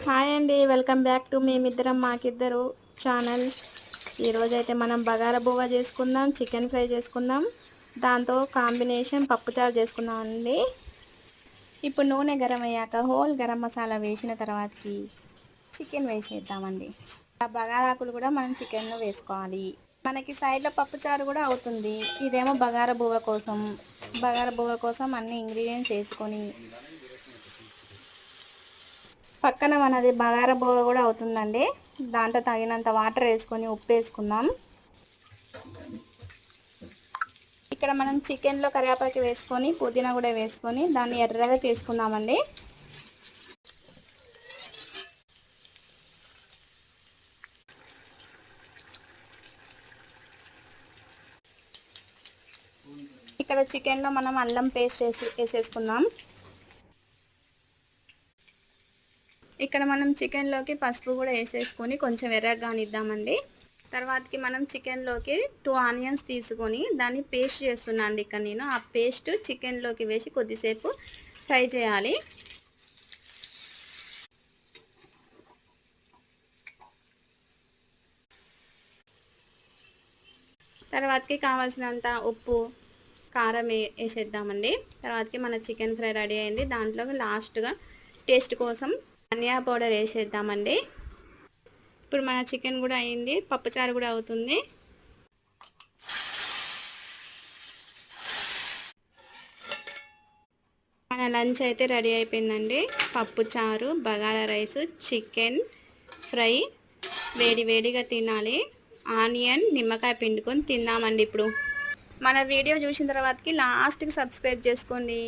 Hi అండి, welcome back to మేమిద్దరం మాకిద్దరు channel. ఈరోజైతే మనం బగారా బువ్వ చేసుకుందాం, చికెన్ ఫ్రై చేసుకుందాం, దాంతో కాంబినేషన్ పప్పుచారు చేసుకుందాం అండి. ఇప్పుడు నూనె గరం అయ్యాక హోల్ గరం మసాలా వేసిన తర్వాతకి చికెన్ వేసేద్దామండి. ఆ బగారాకులు కూడా మనం చికెన్లో వేసుకోవాలి. మనకి సైడ్లో పప్పుచారు కూడా అవుతుంది. ఇదేమో బగారా బువ్వ కోసం. బగారా బువ్వ కోసం అన్ని ఇంగ్రీడియంట్స్ వేసుకొని పక్కన మనది బగారా బువ్వ కూడా అవుతుందండి. దాంట్లో తగినంత వాటర్ వేసుకొని ఉప్పు వేసుకుందాం. ఇక్కడ మనం చికెన్లో కరివేపాకు వేసుకొని పుదీనా కూడా వేసుకొని దాన్ని ఎర్రగా చేసుకుందామండి. ఇక్కడ చికెన్లో మనం అల్లం పేస్ట్ వేసేసుకుందాం. ఇక్కడ మనం చికెన్లోకి పసుపు కూడా వేసేసుకొని కొంచెం ఎర్రగా కానిద్దామండి. తర్వాతకి మనం చికెన్లోకి 2 ఆనియన్స్ తీసుకొని దాన్ని పేస్ట్ చేస్తున్నాను అండి. ఇక్కడ నేను ఆ పేస్ట్ చికెన్లోకి వేసి కొద్దిసేపు ఫ్రై చేయాలి. తర్వాతకి కావాల్సినంత ఉప్పు కారం వేసేద్దామండి. తర్వాతకి మన చికెన్ ఫ్రై రెడీ అయింది. దాంట్లో లాస్ట్గా టేస్ట్ కోసం ధనియా పౌడర్ వేసేద్దామండి. ఇప్పుడు మన చికెన్ కూడా అయింది, పప్పుచారు కూడా అవుతుంది. మన లంచ్ అయితే రెడీ అయిపోయిందండి. పప్పుచారు, బగారా రైస్, చికెన్ ఫ్రై వేడి వేడిగా తినాలి. ఆనియన్ నిమ్మకాయ పిండుకొని తిందామండి. ఇప్పుడు మన వీడియో చూసిన తర్వాతకి లాస్ట్కి సబ్స్క్రైబ్ చేసుకోండి.